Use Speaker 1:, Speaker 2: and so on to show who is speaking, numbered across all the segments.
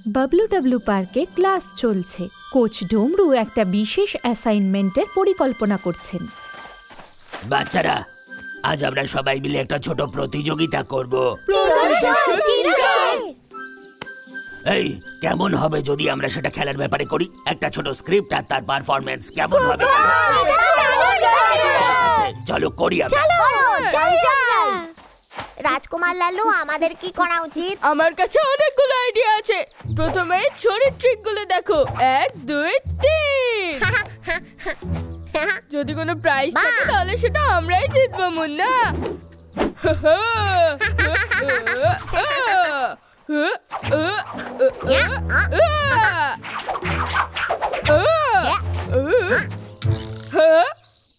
Speaker 1: Bablu W পার্কে class চলছে। Coach ডমরু একটা বিশেষ অ্যাসাইনমেন্টের পরিকল্পনা করছেন।
Speaker 2: বাচ্চারা, আজ আমরা সবাই মিলে একটা ছোট প্রতিযোগিতা করব। এই কেমন হবে যদি আমরা সেটা খেলার ব্যাপারে করি? একটা ছোট স্ক্রিপ্ট আর তার পারফরম্যান্স কেমন হবে? চলো করি আমরা।
Speaker 3: রাজকুমার লালু, আমাদের কি করা উচিত?
Speaker 4: আমার কাছে অনেকগুলো আইডিয়া আছে। প্রথমে ছোট ট্রিকগুলো দেখো। 1 2 3। যদি কোনো প্রাইজ থাকে তাহলে সেটা আমরাই জিতবো, মুন্না।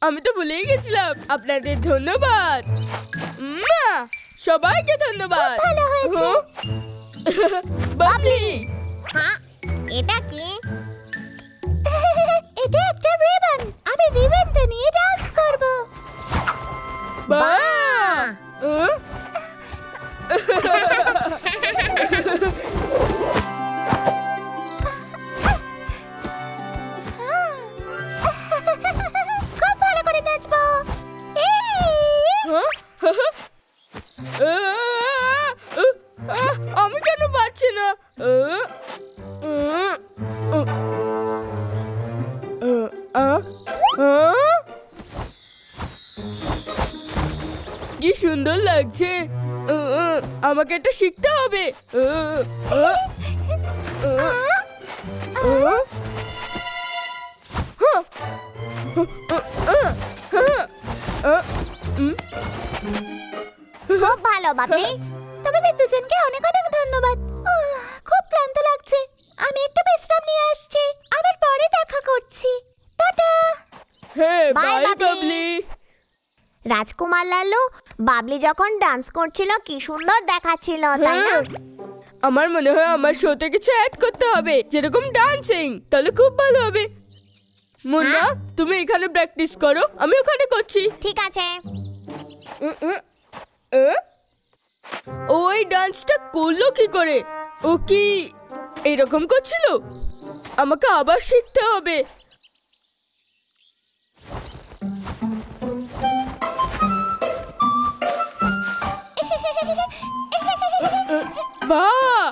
Speaker 4: আমি তো ভুলেই গেছিলাম। আপনাদের ধন্যবাদ, সবাইকে ধন্যবাদ।
Speaker 3: ভালো হয়েছে।
Speaker 4: বাবলি,
Speaker 3: এটা কি? এটা একটা রিবন। আমি রিবনটা নিয়ে ডান্স করব। বাহ! খুব ভালো করে নাচবো।
Speaker 4: আমি কেন পারছি না? কি সুন্দর লাগছে। আমাকে এটা শিখতে হবে।
Speaker 3: খুব ভালো বাবলি। তোমাদের দুজনকে অনেক অনেক ধন্যবাদ। খুব ক্লান্ত লাগছে। আমি একটু বিশ্রাম নিয়ে আসছি। আবার পরে দেখা করছি। টাটা।
Speaker 4: হ্যাঁ,
Speaker 3: বাই
Speaker 4: বাই বাবলি।
Speaker 3: রাজকুমার লালু, বাবলি যখন ডান্স করছিল কি সুন্দর দেখাচ্ছিল, তাই না?
Speaker 4: আমার মনে হয় আমার শোতে কিছু অ্যাড করতে হবে, যেরকম ডান্সিং। তাহলে খুব ভালো হবে। মুন্না, তুমি এখানে প্র্যাকটিস করো, আমি ওখানে করছি।
Speaker 3: ঠিক আছে।
Speaker 4: ওই ডান্সটা করলো কি করে? ও কি এরকম করছিল? আমাকে আবার শিখতে হবে। বাহ!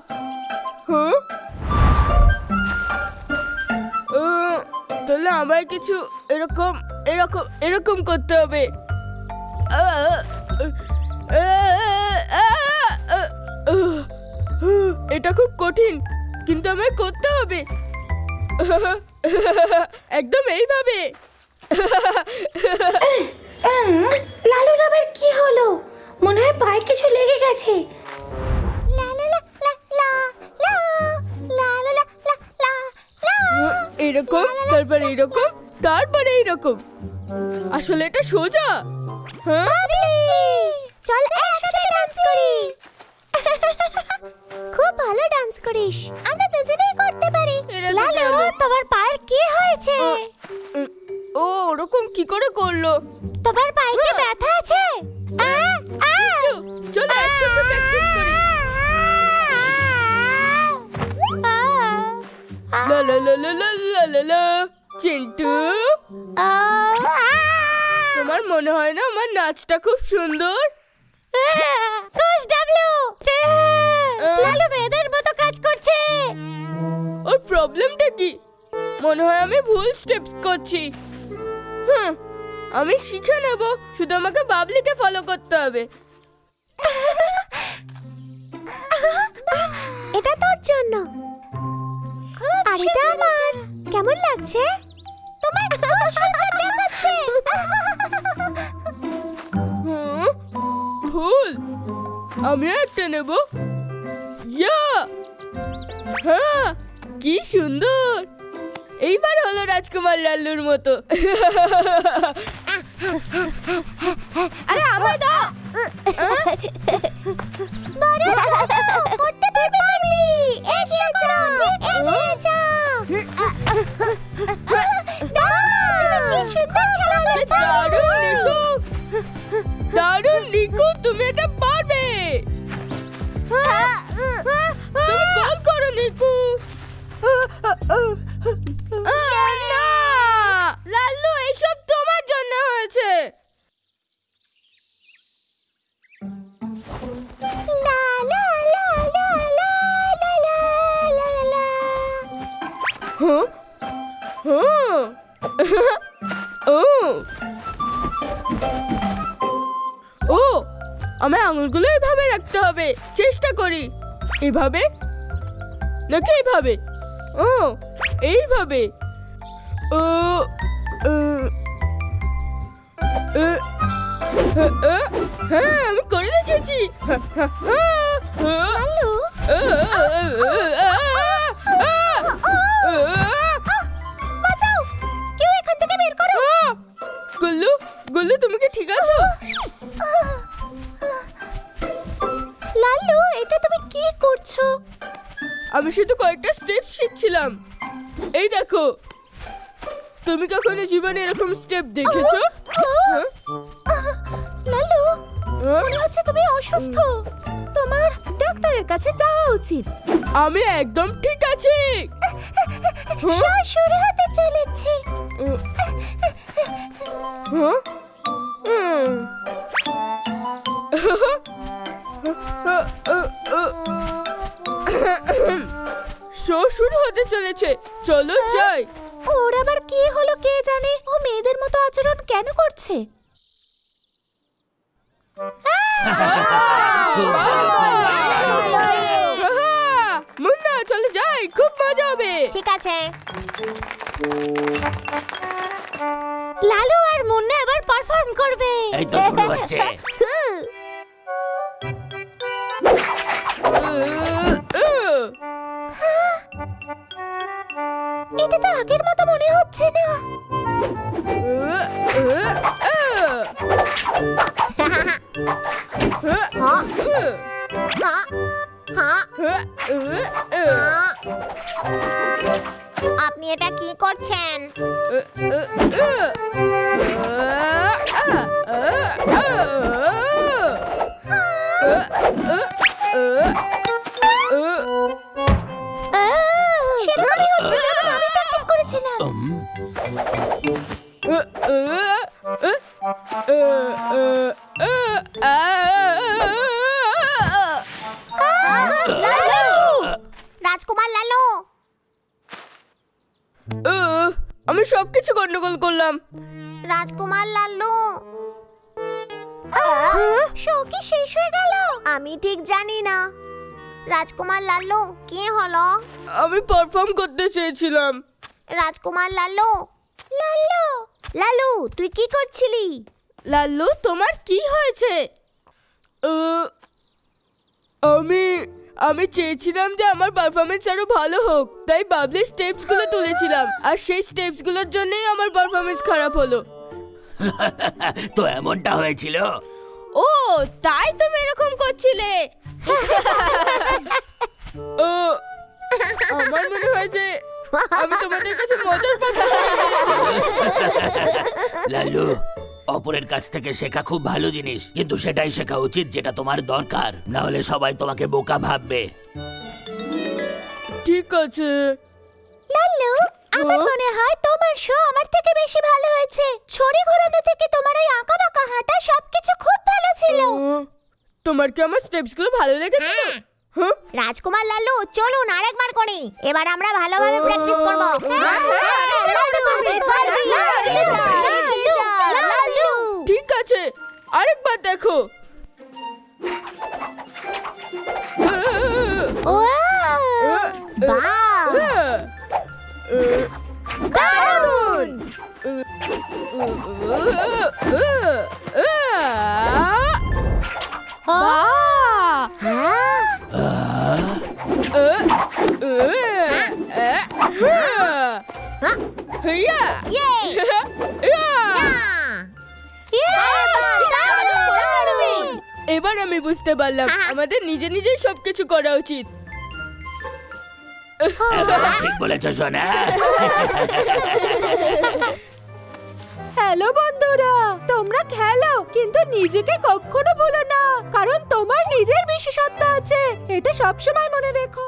Speaker 4: তাহলে আমায় কিছু এরকম এরকম এরকম করতে হবে। এটা খুব কঠিন, কিন্তু আমায় করতে হবে। একদম এইভাবে।
Speaker 5: লালুর আবার কি হলো? মনে হয় পায়ে কিছু লেগে গেছে।
Speaker 4: এরকম, তারপরে এরকম, তারপরে এইরকম। আসলে এটা সোজা।
Speaker 3: চল একসাথে ডান্স করি। খুব ভালো ডান্স করিস। আমরা দুজনেই করতে পারি।
Speaker 5: লালু, তোমার পায়ের কি হয়েছে?
Speaker 4: ও ওরকম কি করে করলো?
Speaker 5: তোমার পায়ে কি ব্যথা আছে?
Speaker 4: চলো একসাথে প্র্যাকটিস করি। লা লা লা লা লা লা লা লা। চিন্টু, তোমার মনে হয় না আমার নাচটা খুব সুন্দর?
Speaker 5: কোচ ডাবলু, লালু মেয়েদের মতো কাজ করছে।
Speaker 4: ওর প্রবলেমটা কি? মনে হয় আমি ভুল স্টেপস করছি। আমি শিখে নেব, শুধু আমাকে বাবলিকে ফলো করতে হবে।
Speaker 3: এটা তোর জন্য, আর এটা আমার। কেমন লাগছে? তোমার খুব সুন্দর দেখাচ্ছে।
Speaker 4: ভুল, আমিও একটা নেব। ইয়া, হ্যাঁ, কি সুন্দর। এইবার হলো রাজকুমার লাল্লুর মতো। আরে আমায় দাও।
Speaker 3: করতে পারবি। এগিয়ে যাও, এগিয়ে যাও। কি সুন্দর খেলা হচ্ছে।
Speaker 4: দারুণ নিকু, দারুণ নিকু, তুমি এটা পারবে। তুমি গোল করো নিকু। হ্যাঁ হ্যাঁ ও ও আমার আঙুলগুলো এইভাবে রাখতে হবে। চেষ্টা করি। এভাবে নাকি এইভাবে? ও এইভাবে। ও হ্যাঁ আমি করে দেখেছি।
Speaker 3: বাঁচাও, কেউ এখান থেকে বের করো।
Speaker 4: গুল্লু, গুল্লু তুমি কি ঠিক আছো?
Speaker 3: লাল্লু, এটা তুমি কি করছো?
Speaker 4: আমি শুধু কয়েকটা স্টেপ শিখছিলাম। এই দেখো, তুমি কখনো জীবনে এরকম স্টেপ দেখেছো?
Speaker 3: লাল্লু, মনে হচ্ছে তুমি অসুস্থ। তোমার ডাক্তারের কাছে যাওয়া উচিত।
Speaker 4: আমি একদম ঠিক আছি।
Speaker 3: শুরু হতে চলেছে।
Speaker 4: শো শুরু হতে চলেছে, চলো যাই।
Speaker 3: ওর আবার কি হলো কে জানে? ও মেয়েদের মতো আচরণ কেন করছে?
Speaker 4: মুন্না চলো যাই, খুব মজা হবে।
Speaker 3: ঠিক আছে।
Speaker 5: লালু আর মুন্না এবার পারফর্ম করবে।
Speaker 2: এই তো শুরু হচ্ছে।
Speaker 3: এটা তো আগের মতো মনে হচ্ছে না। আপনি এটা কি করছেন? সেরকমই হচ্ছে যেমন আমি প্র্যাকটিস করেছিলাম। রাজকুমার লালু,
Speaker 4: আমি সবকিছু গন্ডগোল করলাম।
Speaker 3: রাজকুমার লালু, শো কি শেষ হয়ে গেল? আমি ঠিক জানি না। রাজকুমার লালু, কি হলো?
Speaker 4: আমি পারফর্ম করতে চেয়েছিলাম।
Speaker 3: রাজকুমার লালু, লালু, লালু তুই কি করছিলি?
Speaker 4: লাল্লু তোমার কি হয়েছে? আমি চেয়েছিলাম যে আমার পারফরমেন্স আরো ভালো হোক, তাই বাবলি স্টেপস গুলো তুলেছিলাম, আর সেই স্টেপস গুলোর জন্যই আমার পারফরমেন্স খারাপ হলো।
Speaker 2: তো এমনটা হয়েছিল?
Speaker 4: ও তাই তুমি এরকম করছিলে? ও আমার মনে হয়েছে আমি তোমাদের কাছে মজার কথা।
Speaker 2: লালু, অপরের কাছ থেকে শেখা খুব ভালো জিনিস, কিন্তু সেটাই শেখা উচিত যেটা তোমার দরকার, না হলে সবাই তোমাকে বোকা ভাববে।
Speaker 4: ঠিক আছে
Speaker 3: লালু, আমার মনে হয় তোমার শো আমার থেকে বেশি ভালো হয়েছে। ছড়ি ঘোরানো থেকে তোমার ওই আঁকা বাঁকা হাঁটা সবকিছু খুব ভালো ছিল।
Speaker 4: তোমার কি আমার স্টেপস গুলো ভালো লেগেছে? হ্যাঁ
Speaker 3: রাজকুমার লালু, চলুন আরেকবার করি। এবার আমরা ভালোভাবে প্র্যাকটিস করব।
Speaker 4: ঠিক আছে, আরেকবার দেখো।
Speaker 3: দারুণ!
Speaker 4: এবার আমি বুঝতে পারলাম আমাদের নিজে নিজেই সবকিছু করা উচিত।
Speaker 2: ঠিক বলেছ সোনা।
Speaker 1: হ্যালো বন্ধুরা, তোমরা খেলো কিন্তু নিজেকে কখনো ভুলো না, কারণ তোমার নিজের বিশেষত্ব আছে, এটা সবসময় মনে রেখো।